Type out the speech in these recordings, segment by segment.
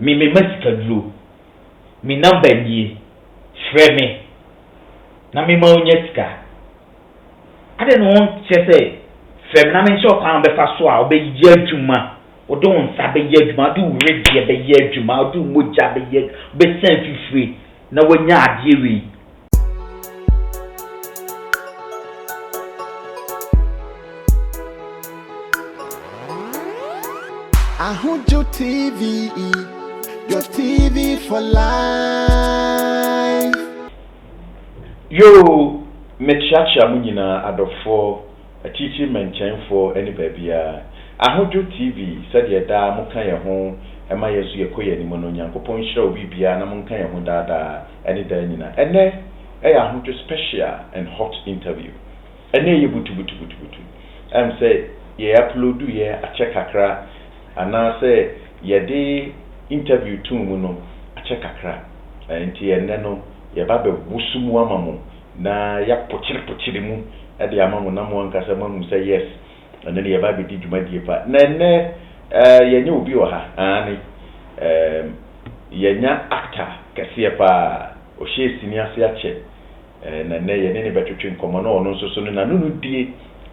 me masika duro me number nie frɛ me na me ma onya sika ade no chese frɛ me na me nso kwan be fa so a obeyi adwuma odo nsa be yi adwuma do wredi be yi adwuma do moja be yi be san fifiri na wonya ade wi Ahujo TV, your TV for life. Yo, mechacha munyina adofo, a teaching mention for any baby. Ahujo TV said ya da muka ya ho, ema yesu ye koye ni mono nyankopon hira obi bia na munka ya ho dada any day nyina. Ene ahujo special and hot interview. Ene ye butu. Say ye upload ye a check akra. And now say, ye de interview to muno, a check a crack, and tia neno, ye babe wusumu amamu, na ya pochirimu, at the amamu namu casamum say yes, and then ye baby did my dear part. Nene, ye knew bioha, and ye nya actor, Cassia pa, or she senior siache, and then ye any better chin common or no so soon, and no dear.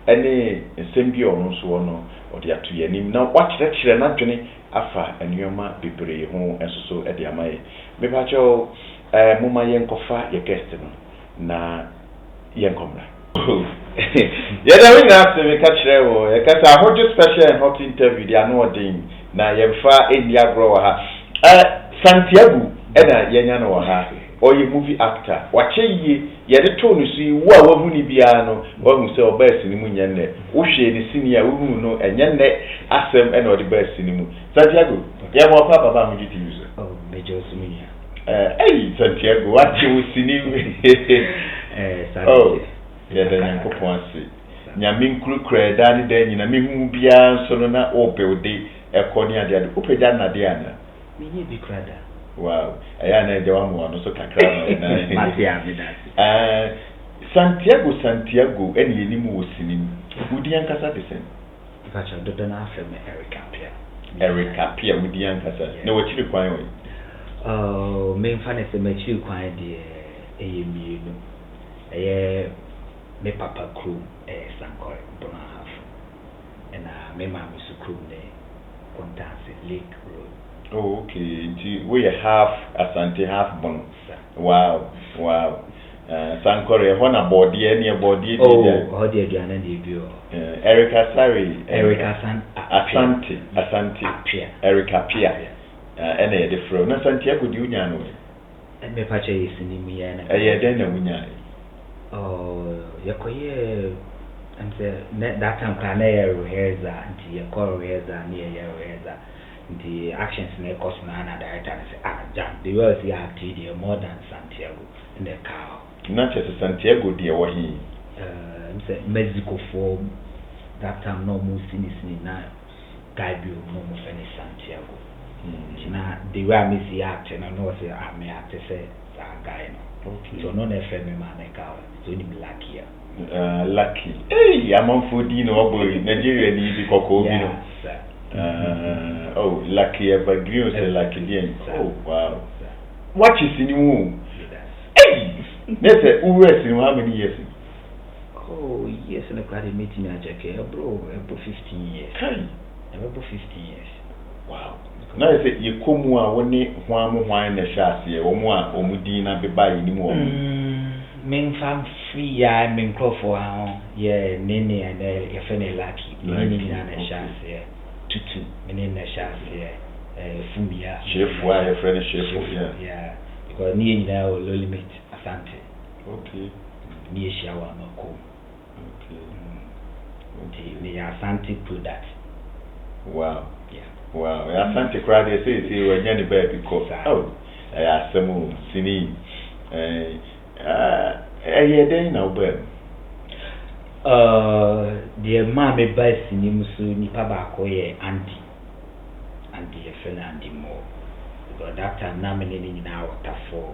Any sembio no so no or the atu yanim na watch that na dwene afa enuoma bebre ho enso so e de amaye me ba cho moma yenkofa ye guest no na yenkomra ya da we na se me ka kire wo ye ka sa ho special and hot interview dia no odin na yemfa eni agro ha Santiago ena yenya no ha oye movie actor wache yie ye de to no si wo a wahu ni bia no wahu se obasi ni mu nyenne wo hwe ni senior wo hu no enyenne asem ena odi basi ni mu Santiago ya mo papa ba mu giti use major senior Santiago wache wo sini Santiago ya da nyankopon ase nyame nkuru kreda ni da nyina me hu bia nso no na o build ekoni ade ade opeja na de ana me ni bi kreda. Wow, I know the one who so kakra na. Santiago, any animal was singing. Would the Ancasa descend? Pacha, do not after me, Erica Pia with the Ancasa. No, what you require? Oh, main fun is a mature quiet, me papa crew, Sankor, Bonahaf, and me mamma crew, Contance, Lake Road. Oh, okay. We half Asante, half Bon. Wow. Sankore, one body, any body. Oh, dear, Diana, Erica Sari, Asante, Erica Pia, any of the fro. No, Santiago, do you know? And me patch is in me, and I then know. Oh, Yakoye, and that time can air Reza, and your call Reza near your Reza. The actions in the cost man and director and say, John, the words you have to more than Santiago in the car. Not just Santiago, dear, what he Mexico for that time, no more cynicism, now, Gabriel, no more any Santiago. Now, the way I miss the act, and I know say, I may have to say, guy, so no, a friend, man, a car, so you be lucky. Lucky. Hey, I'm on food, boy, Nigeria needs cocoa, oh, lucky evergreen, say lucky again. Oh, wow. What is in you? Hey! Let's say, who is in how many years? Oh, yes, and I've got a meeting at Jackie, bro, about 15 years. About 15 years. Wow. Now, I say, you come when you want wine a chassis, or more, or Mudina be by anymore. Main farm free, I mean, crop for yeah, Nene and a funny lucky, Nene and a chassis. Tutu, in the chassis, Fumia, chef, why a friend, chef, yeah, because near now, low limit, Asante. Okay. Near shower, no cool. Okay. The Asante product. Wow. Yeah. Wow. Asante crowd, they say, see, when you're the baby, because, oh, I asked some, Sini, then now, but. The mammy buys in Nimusu Nipabako, Auntie, a friend, Auntie Moore. Because that time, nominating in our for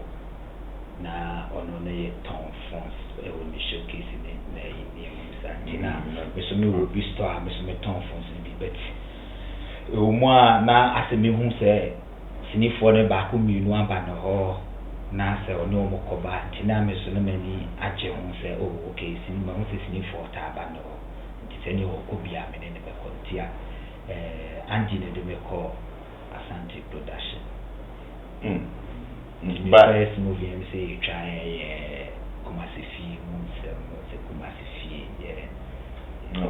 now on a town fonts, when we showcasing it, Miss Me will be star, Miss Me town fonts in the bed. Uma now, as a me who say, sinifo ne ba ko mienu aba no ho na se oni o mokoba ntina me so no mani agye ho se okay sinima ho se sinifo ta aba no nti se ni ho ko bia me ne be ko ntia Angie ne de me ko Asante production but first movie me say try Kumasi fi mu se Kumasi fi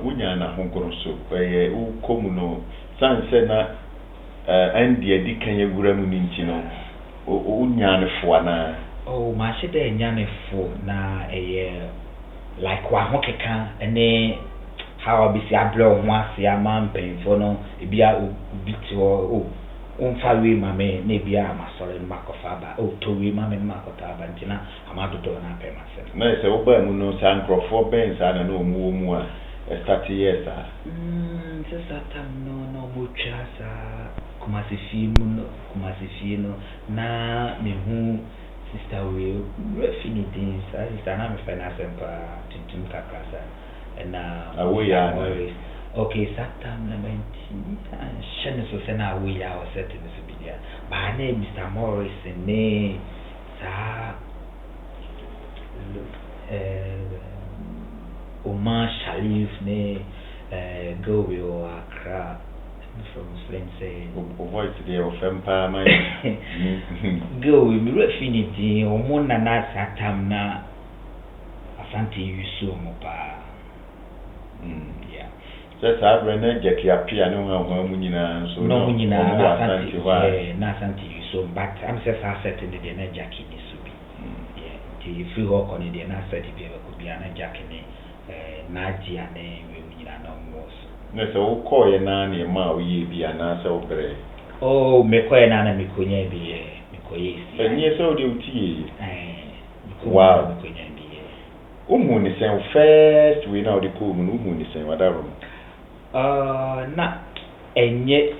unya na honkoro so u komu no sanse na andi adi kanye gura mu ninti no unya ne fo na ma she de nya ne fo na like wa hokeka ene how be si ablo ho ase ama mpenfo no ebia obiti o umfa we mame na ebia amasore makofa ba to we mame makota ba ntina amadodo na pe masem na se wo ba mu no sankrofo ben sa na no mu a start years just that time no muchasa Kumasi fi no na me hu sister we refini things sister na me fena sempa tintim kakrasa na awoya okay that time na menti shene so se na awoya o set in so bidia ba na Mr. Morris ne sa Omar Sharif ne go we o Accra from Muslim say voice there of empire man go we me refinity omo na na satam na Asante Yusu mo pa yeah just have rena jeki apia no ho mu nyina so no mu nyina na Asante wa na Asante Yusu but am say set in the na jaki ni so bi yeah ti free ho ko ni de na set bi ko bi na jaki ni na dia ne we mu nyina no mo na so ko ye na ne ma o ye bi ana se obere me ko ye na na me ko nya bi me ko ye si enye so de utie wow me ko nya bi umu ni sen first we na o de ko mu umu ni sen wadaro na enye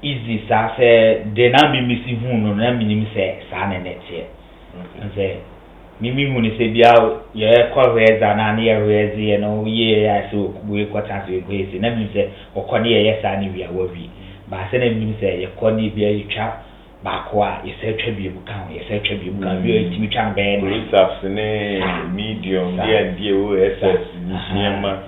easy sa se de na mi misi hu no na mi nim se sa na netie nse mimi hu ni se bia ye kwa reza na na ye reza ye no ye ya so we kwata so we se na mi se okone ye sa ni wi awawi ba se na mi se ye kone bia ye twa ba ko a ye se twa bi bu kan ye se twa bi bu kan wi timi twa be na reserves ne medium dia o ss niema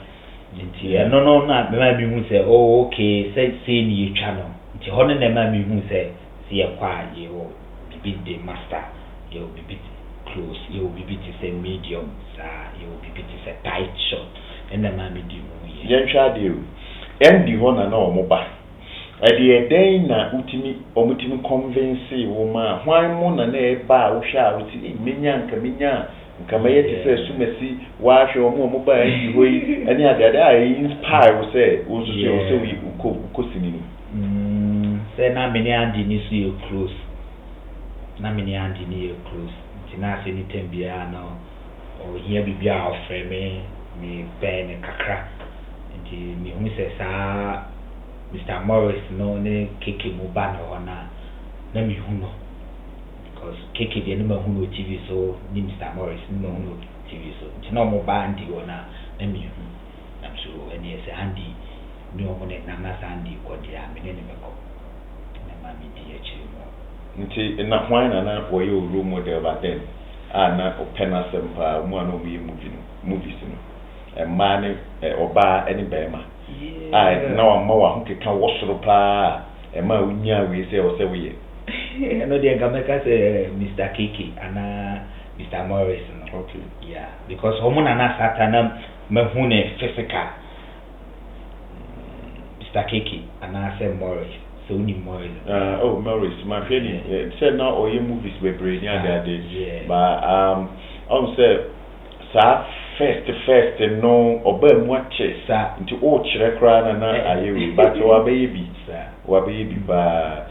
nti no na me bi hu se okay se ni ye twa no nti hono na ma mi hu se se ye kwa ye o bibi de master ye o bibi close you will be to say medium you will be to say tight short and the man medium yen twa de endi ho na o mo ba e de den na utimi omutimi convince wo ma hwan mo na e ba wo hwa uti menya nka maye ti say sumasi wa hwe o mo ba endi ho yi eni ade a inspire wo say wo so say we ko sinini say na many andi ni so you close na many andi ni you close tina se ni tembia no o hia bibia ofre me ben kakra nti mi hu se sa Mr. Morris no ne keke mu ba no na mi hu no because keke de no hu no TV so ni Mr. Morris no hu no TV so tina mo ba ndi ona na mi hu na so eni se andi ni o mo ne na andi ko dia me ne me ko na ma mi di echi mo nti na hwan na wo ye role model ba then na opena sempa mu ana obi movies no ma ne oba eni bema na wa ma wa ho keka wo soro pa ma unya we say o say we no dey gameka say Mr. Kiki ana Mr. Morris no okay yeah because homo na satana mahune physical Mr. Kiki ana say Morris so ni Morris Morris my friend said now all your movies were brand new that day but on say sa first no oba mu ache sa nti o kire kra na ayewi but wa be bi ba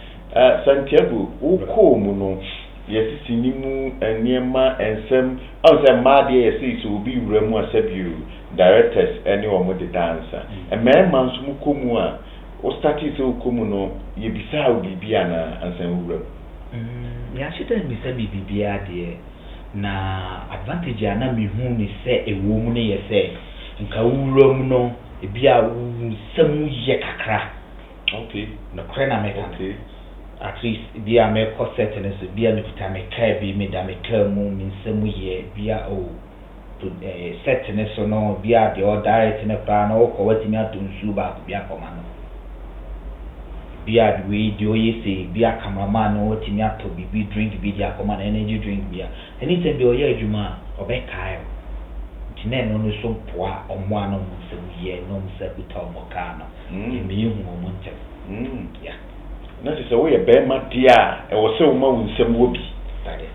Santiago uko mu no yesisi ni mu eniema ensem on say ma de yesisi obi wura mu asabio directors any omo the dancer man so mu komu a o started so komu no ye bisa o bibia na ansem wura ya shita mi se bibia de na advantage ana mi hu ni se ewo mu ne ye se nka wura mu no ebia wu samu ye kakra okay no kre na meka okay at least be a me corset and so be a me put me car be me da me car mu me nsem ye be a o setness so no be a the or direct in a plan or ko watimi ato nsu ba ko be akoma no be a we do ye say be a cameraman no watimi ato bi drink be dia akoma na energy drink be a anytime be o ye adwuma obe kai tine no no so poa omo ano nsem ye no msa buta omo ka no me hu omo ntem yeah na se wo ye be ma dia e wo se wo ma wo nsem wo bi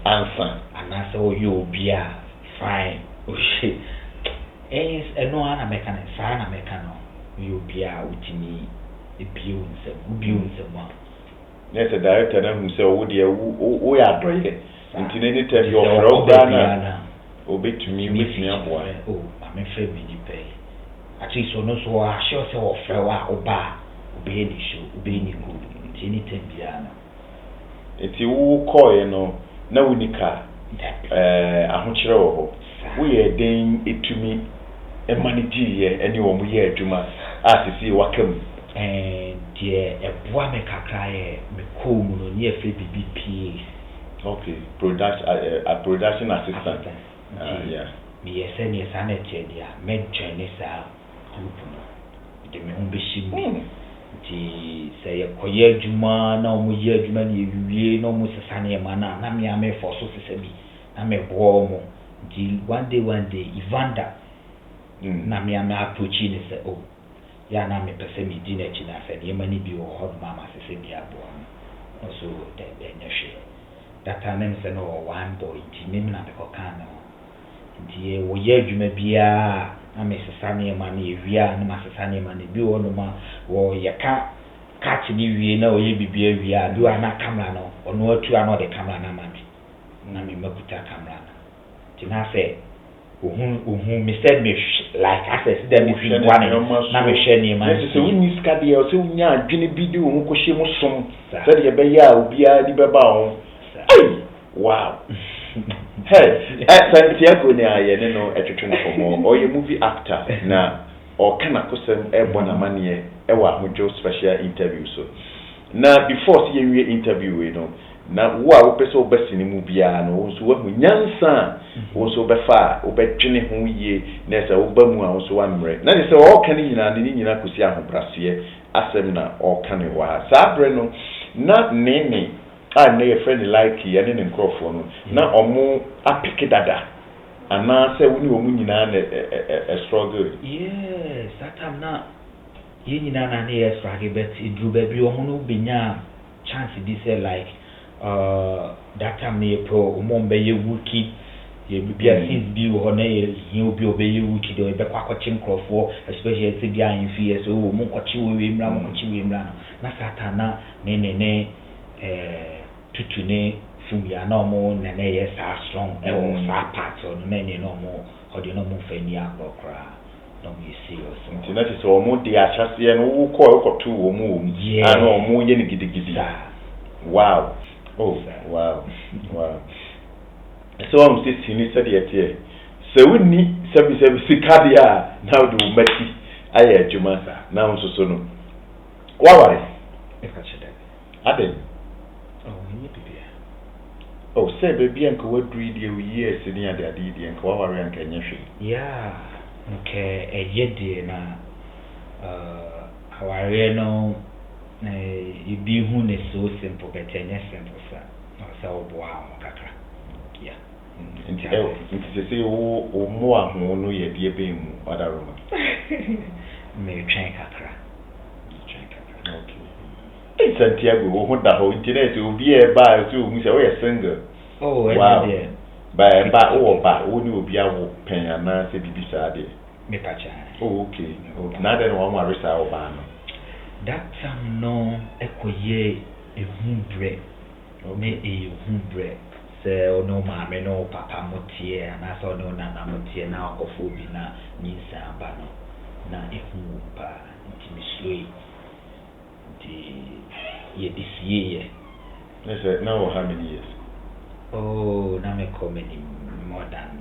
ansa ana se wo yo bi a fine oh shit no ana mekana sa na mekano yo bi a utini e bio nsem wa na se director na hu se wo de wo ya doye ntine ni tem yo fro dana obetumi aboa oh ma frɛ me di pay at least ono so a sure se wo frɛ wa oba obe ni show obe ni good tini tembiana eti wo koye no na unika ahokyere wo ho wo ye den etumi manage ye ene wo mu ye adwuma asisi wakam die eboa me kakra ye me komu no ne afre BBP okay production assistant yeah me yese ne sanete dia me join sa group no de me hu be shimi ti say koye adwuma na omo ye adwuma ne ewie na omo sesane e mana na me ame for so sesabi na me bo omo di one day Evander na me ame approach ni say oh ya na me pese me di na chi na say e mani bi wo hot mama sesabi abo no so de nyehwe that time say no one boy ti me na be ko kan no di wo ye adwuma bia na me sesane e mana ewie na ma sesane e mana bi wo no ma wo yeka catch ni wie na oye bibia wie do na camera no ono atu ana de camera na mami na me makuta camera na tina say ohun me said me like access them is one na me share ni man so we ska dia so nya adwene video ho ko hye mo som said ye be ya obia di beba ho wow hey Santiago ni aye no etwetwe no komo oye movie actor na o kana kosem ebona manie ewa hojo special interview so na before see you interview we no na wo a wo pese obasini mu bia no so wa nyansa wo so befa obetwene ho yie na se wo ba mu a wo so wa mre na se o kan nyina ni nyina kosi ahobrase asem na o kan wa sa bre no na nene a na your friend like ye ne nkrofo no na omo apike dada ana se woni wo mu nyina na struggle yes that time na ye nyina na ne struggle but idru ba bi omo no benya chance this like that time ne pro omo mbe ye wuki ye bibia since bi wo na ye obi obe ye wuki de be kwakochi nkrofo especially se bia yin fi so omo kwachi we mra mo kwachi we mra na satana ne tutu ne fumia na omo na ye sa strong e wo sa part so no ne no mo odi no mo fani akokra no me serious ntina ti so omo de achase no wo ko to wo mu ana omo ye ne gidigidi wow oh wow so am say sini said yet so woni sabi sikadia now do mati aye adwuma na nso so no waware e ka chede aden ni bibia oh say baby anka waduri de years ni ade de anka waware anka nyehwe yeah okay ejede na aware no ibi hu ne so simple but enya simple sa obo a kakra yeah nti se o mo ahu no ye de be mu wadaroma me train kakra okay Santiago wo ho da ho internet obi e ba so hu se wo ye single oh wow ba wo ba wo ni obi awo pen ana se bibi sa de me pacha oh okay na de no wa resa wo ba no that time no ekoye ehumbre me ehumbre se ono ma me no papa motie ana so no na motie na akofo bi na nyinsa aba no na ehumpa ntimisloyi ye this year yes now how many years oh na me come more than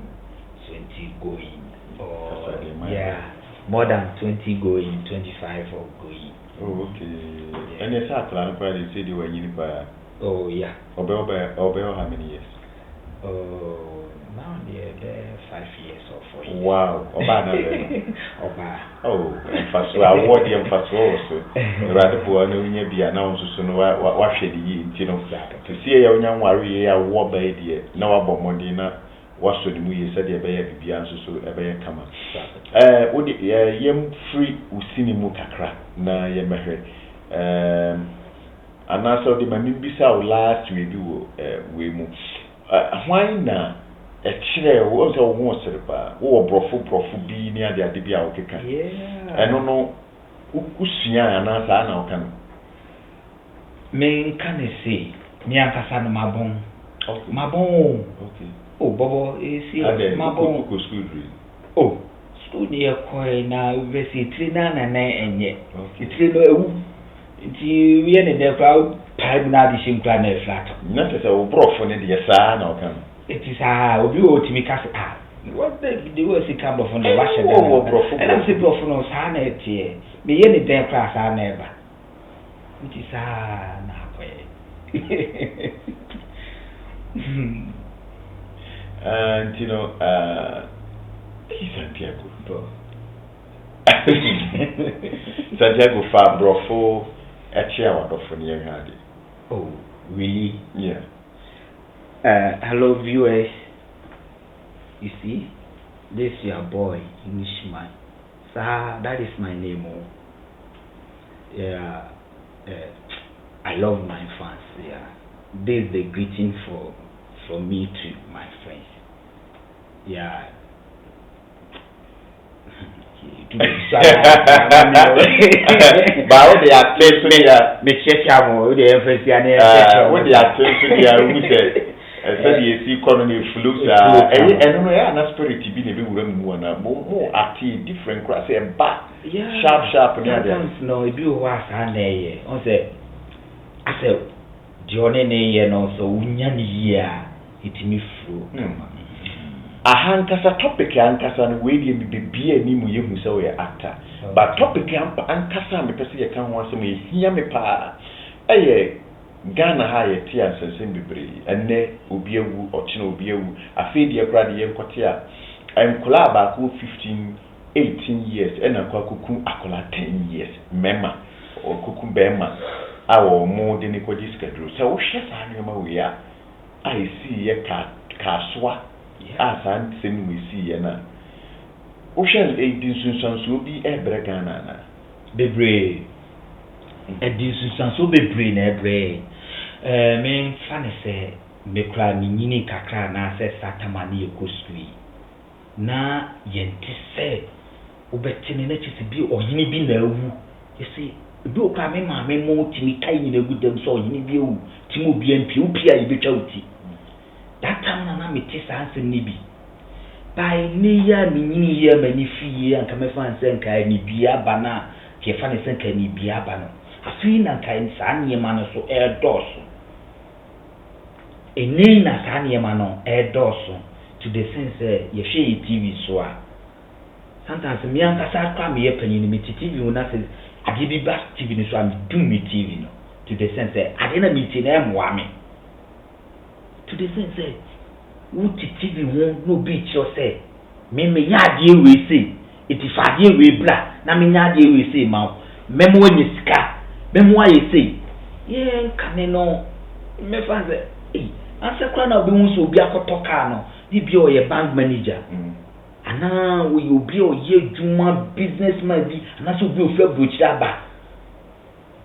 20 going oh yeah more than 20 going, 25 or going. Oh, okay. And yes, I plan to say you were in by. Oh, yeah. Obey how many years? Oh, now they're 5 years or 4 years. Wow. Oba. Oh, first I want the first also. Rather poor no near be announced so no what should you to see a young warrior a war by dear. No about Mondina was to the movie said the baby be answer so a bear come. Would yem free Usinimu Kakra na yemehe. And also the Mamibisa last review we move. Why na? Actually, was a once or brofu be near the Adibia Okeka. Yeah. I don't know Usia and answer now can. Men can say, Miakasan Mabon. Mabon. Okay. Oh, Bobo is here. Mabon. School. Oh, school near Koi now, Vessi Trina and yet. It's we are in the crowd, Pagna planet flat. Not as a broth on the son or can. It is you to me cast. What the worst it come from the Russian and I'm sick of no sanity here. Me any damn class I never. It is and you know, Santiago. Santiago Fab Brofo, a chair of Young Hardy. Oh, really? Yeah. Hello, viewers. You see, this is your boy, Englishman. Sir, that is my name. Yeah, I love my fans. Yeah, this is the greeting from me to my friends. Yeah. But they are me check out the FSC what they are saying said you see economy flux and no spirit be never one more active different class and back sharp no it be was and on say I said Johnny ne no so unya ni year it me flu ahankasa topic ankasa no we dey be ani mu yehu say we actor but topic ankasa me pese ye kan ho asem ye hia me pa Ghana ha ye tia sensen bebre enne obi ewu ochina obi ewu afedi ekura de ye nkote a enkola ba ko 18 years ena kwa kuku akola 10 years mema o kuku bema awo mo de ni ko schedule so wo hwe sa no ma we a I see ye ka soa asan senu we see ye na wo hwe e dinsunsanso bi ebre Ghana na bebre e dinsunsanso bebre na ebre men fane se me kra ni nyini kakra na se satamani ekosui na yenti se obetini na chisi bi ohini bi na awu yesi bi okra me ma me mo timi kai ni na gudam so ohini bi awu timo bi ampi upia ibetwa uti that time na me tisa ansem ni bi by ni ya ni nyini ya mani fiye anka me fan se nka ni bia bana ke fane se nka ni bia bana afi na nka nsa nyema no so doso na sanye mano doso to the sense ye hwe TV so a sometimes me ankasa kwa me panyin me TV una se ade bi ba TV ni so am do me TV no to the sense ade na me ti na emwa me to the sense wo TV ho no bi cho se me nya ade we se itifa ade we bra na me nya ade we se ma memo nyi sika memo aye se ye kane no me fanze asa kwa na obi nso obi akotoka no di bi o ye bank manager ana we obi o ye juma businessman bi ana so obi o fe brochi aba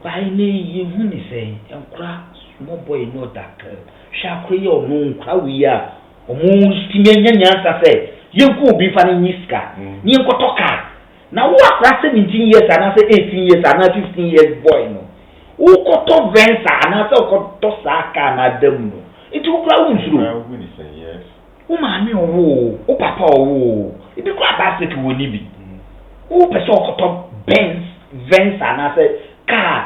bai ne ye hu ni se enkura small boy no that sha kwe ye onu nkwa wi a omu stime nyanya asa se ye ku obi fa ni niska ni enkotoka na wo akra 17 years ana se 18 years ana 15 years boy no wo koto venza ana se koto saka na dem no itu kura unsuru yes o maami owo o papa owo ibi kura basket wo ni bi o pese okoto Benz venza na se car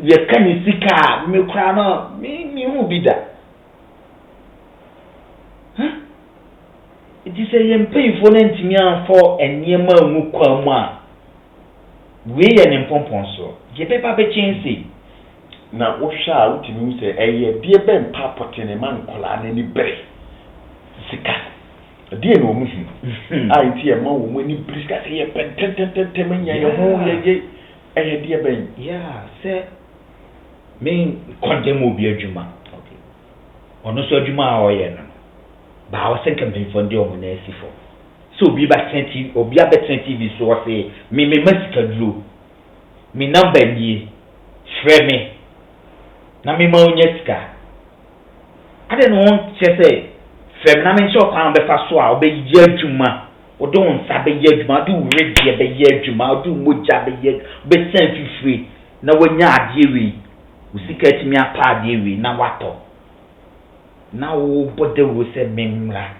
ye kan sika me kura no mi hu bi da it is a mpayfo na ntimi anfo enema mu kwamu a we ye npompon so je pepa be chensi na wo hwa utimi se eye die be mpa potene man kola na ni bere sika die no mu ai ti e ma wo mu ni briska se ye pentententente manya ye ho ye eye die ben yeah se me condemn obi adwuma okay ono so adwuma a oye no ba wo senka me fo ndi o mu na asifo so obi ba senti obi abet TV so o say me masika duro me number nie frɛ me na me ma onya sika ade no won chese frɛ me na me nso kwan be fa so a obeyi adwuma odo won sa be yi adwuma do ready be yi adwuma odo moja be yi be sen fifiri na wonya ade wi usika timi apa ade wi na wato na wo bode wo se memra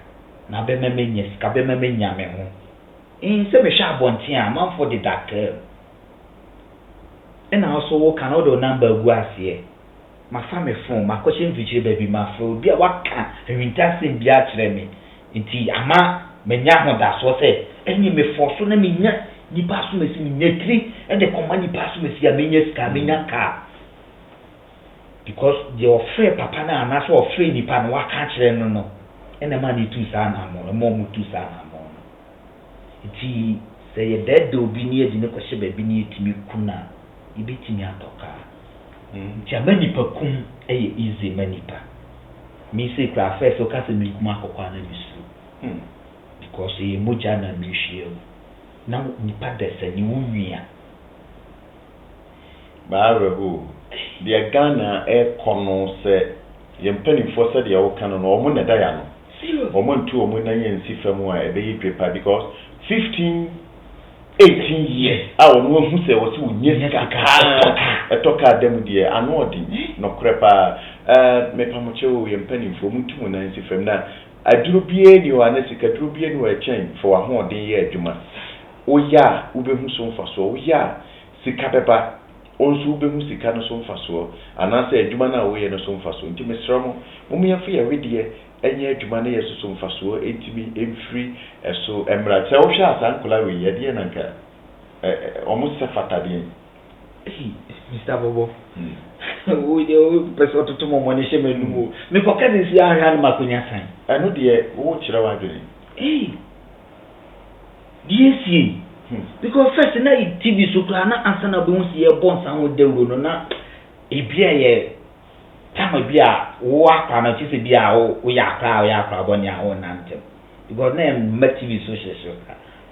na be me nya sika be me nya me ho se me sha bonten a man for the doctor and also wo kan odo number gu ase ma fa me phone ma ko chen vichire baby ma fro bia waka winter sim bia kire me nti ama me nya ho da so se enyi me forso na me nya ni pasu me si nya tri e de komani pasu me si a me nya ska me nya ka because the offer papa na na so offer ni pa no waka kire no ena ma ni tu sa na mo mu tu sa na mo nti se ye dead do bi ni e di ne ko she baby ni etimi kuna ibitimi atoka jamani pakum eye easy manipa mi se kra first o ka se mi kuma akokwa na misu because e moja na mi hwie na nipa desa ni wunua ba reho de Ghana e kono se ye mpanifo se de wo kan no omo na da ya no omo ntu omo na ye nsi famu a e be yi paper because 18 years no hu se wo se unye sika etoka dem die ano odi no krepa me pamoche wo ye mpanimfo mutum na nsi fam na aduru bie ni wa na sika duru bie ni wa chen for wa ho odin ye adwuma oya ubehu so mfaso oya sika beba onso ubehu sika no so mfaso anase adwuma na wo ye no so mfaso nti mesramo mo yefo ye wedie enye adwuma na ye so mfaso entimi emfiri eso emra se wo hwa asankola we ye de na nka almost fatadin Mr. Bobo we dey person to mo money she menu me pocket is ya han makonya san anu de wo kire wa dwene DSC because first na TV so kra na answer na be hu se ye bon san ho dawro no na ebia ye tama bia wo akwa na chise bia wo ya akra boni a ho nantem because na me TV so she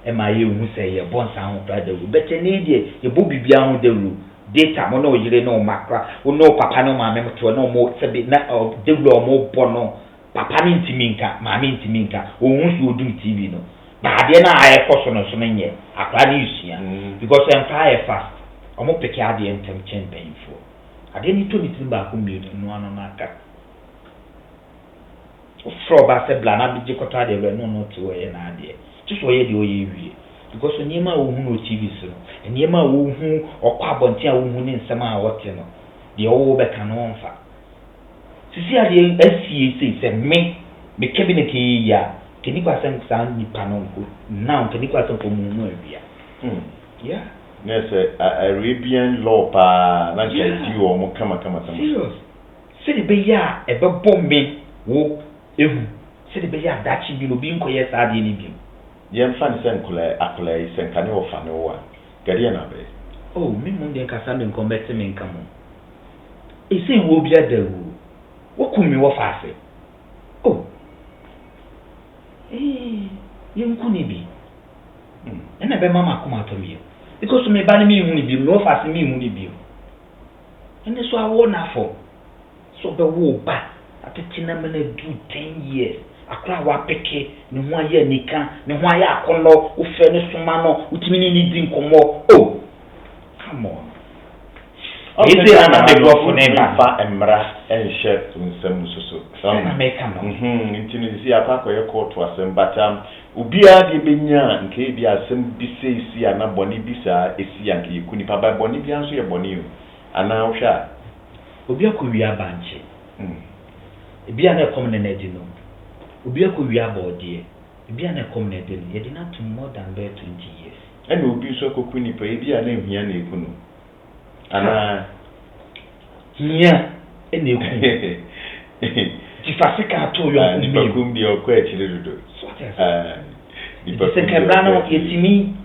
ema ye hu se ye bon san ho kra dawro bete ne die ye bo bibia ho dawro data mo no yire no makra wo no papa no ma me to no mo sebe na dawro mo bono papa ni ntiminka ma me ntiminka wo hu se odum TV no ba de na aye koso no so menye akra ni usua because em fa fast omo peke ade entem chen painful ade ni to ni timba ko mi no ano na aka o fro ba se bla na bi jikota ade no to ye na ade ti so ye de o ye wie because onyema wo hu no TV so onyema wo hu okwa abonte a wo hu ni nsema a wote no de wo be kan no mfa sisi ade asie se me cabinet ya kini kwa san ni panonko now kini kwa san ko mu awia yeah nese Arabian law pa na jadi o mo kama serious se de be ya e be bombe wo ehu se de be ya dachi bi no bi nko ye sa de ni bi ye mfa ni sen kula akula yi sen kan o fa no wa gari na be oh me mun de kasa me nko bete me nka mo e se wo bi adawu wo kumi wo fa ase oh yenku ni bi ena be mama kuma to mi because me ba ni mi hu ni bi no fa se mi hu ni bi ene so awo na fo so be wo ba atetina me na do 10 years akra wa peke ni ho aye nika ni ho aye akono wo fe ni soma no utimi ni di nkomo oh come on ese ana be go for never fa emra enhye nsem susu na make no ntini si akwa ye court asembata ubia de benya nke bi asem bi seisi ana boni bisa esi yanke ku nipa ba boni bi anso ye boni ana hwa obi akowia banche ebia na come na nedi no obi akowia body ebia na come na nedi ye did not more than 20 years and will be so cocoon if I be a name here near Anna here and you if I think I told you I could be your quite little. It's a Cabrano, it's me.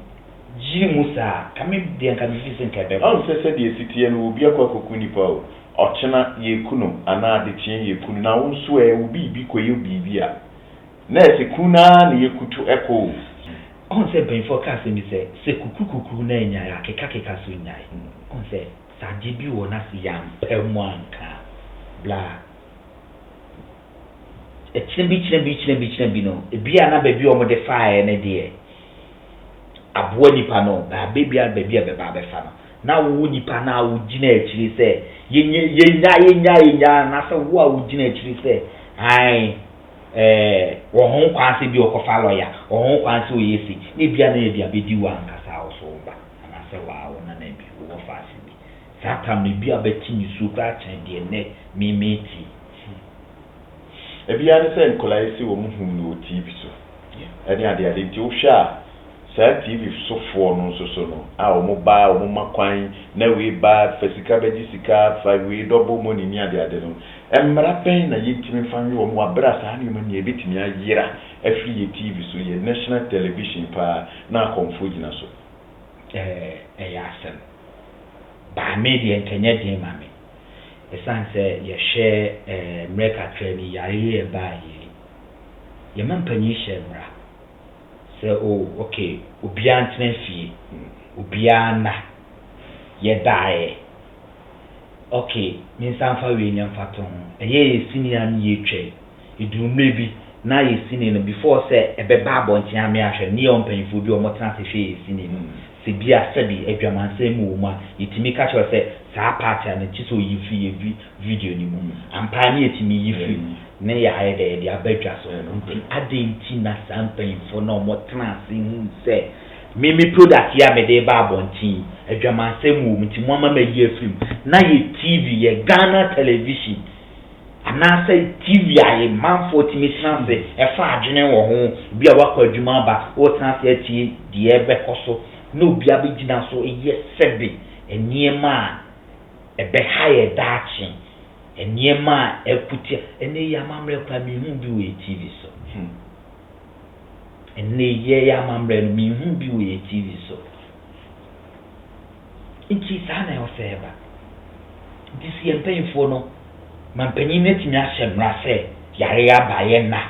Jimusa, come in the Canadian Cabin. Oh, said the city and will be a cocoonipo, or China ye kuno, and now the chain ye could now swear will be you be via. Nurse Kuna, ye could to echo. On said, been forecasting me say, Sekuku Naya, Kekaki Casuna. On said, Sadibu or Nasi Yam, Permanka, blah. A beach, no. A beer, baby, or the fire and a dear. Abua nipa no ba baby a beba fa no na wo nipa na wo gina akiri se yenya na se wo a wo gina akiri se ai wo hon kwanse bi okofa lawyer wo hon kwanse o yesi ne bia na ye bia bedi wa nkasa wo so ba na se wa wo na bi wo fa si bi sata me bia beti ni su kra chan de ne mimeti e bia ne se nkola esi wo muhum no TV so ade ade nti wo hwa Sa TV so for no so no a o mo ba o mo makwan na we ba fasika beji sika fa we double money ni ade no emra pen na yitimi fan we o mo abra sa na me ebitimi ayira afri ye TV so ye national television pa na konfo gina so ya sem ba media nkenya din mame esanse ye share America training ya ye ba ye mampanyi shemra. Say, oh, okay, Ubian Tenfi, Ubiana, ye die. Okay, means I'm for William Faton, a ye senior ye trade. You do maybe now you seen in before say a bebab on Tiamiash, neon painful, your motancy she is seen in Sibia Sebi, a German same woman, it me catch or say, Sa pattern and chisel you free video anymore. And pioneer to me, you free. Nay, I had the abejas on adding Tina something for no more transing say. Mimi product ya me de babon tea, a German same woman to Mama may year film. Now you TV, a Ghana television. And now say TV, a man 40 minutes, a far general home, be a walker Jumaba, or translate the Ebecoso, no Biabigina so a yes, Sebi, a near man, a be higher daching. And near my equity, and the Yamamre can be who be a TV so. And the Yamamre me who be a TV so. It is an elsever. This year paying for no. Man penny Nashem Rase, Yaria Bayena.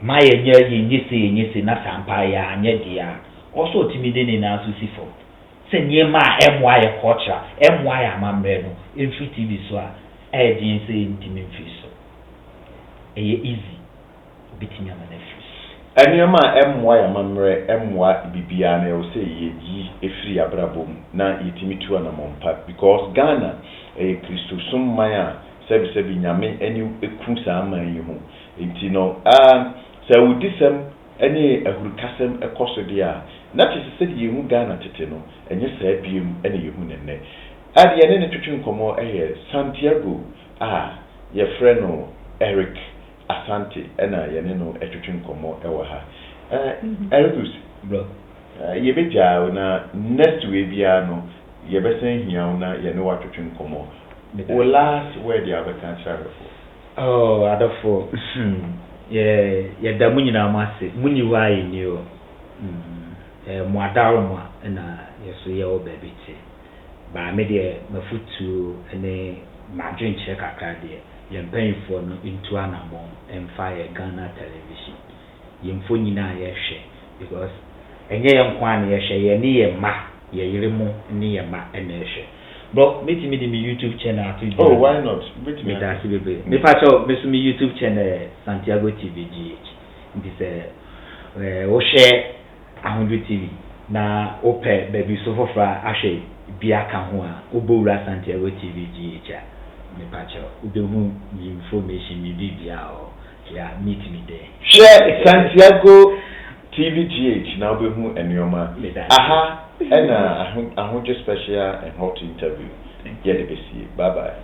My year ye not Sampaya and Yedia. Also timidin in our Susifo. Say near my MY culture, MY Amamreno, in free TV so. I didn't say intimate fish. Easy. Beating your nephews. And your ma MY Mamre, MY Bibiana, will say ye a free abrabum, na itimi to an among part because Ghana, a Christosum Maya, service of Yame, any Kusa man you home. Intino, so with this any a Hurcasem a cosodia. Not as said you Ghana Titino, and yes, I be any human. At the end of the Como Santiago, your friend Eric Asante, and I know a Tuchin Como Ewaha. Ericus, bro, ye be jauna next webiano, ye be saying here, you know what Tuchin Como. Or last where the other cancer. Oh, other four. Yeah, the Munina Massi, Muniwai knew Mwadarma, and yes, your baby. Ba me de mafutu ene madrin check akade ye paying for no into anamon and fire Ghana television yemfo nyina ye hwe because enye yenkwan ye hwe ye ni ye ma ye yiremu ni ye ma ene hwe bro me me YouTube channel to oh why not me da sibebe me pacho me YouTube channel Santiago TV GH this o share 100 TV na ope baby so fofra ahwe Biaka Hua, Ubura Santiago TV GH, me patcho, Ubu information, me Bibia, yeah, meet me there. Share Santiago TV GH, now be who and your man. Aha, and I want just special and hot interview. Get the best. Bye bye.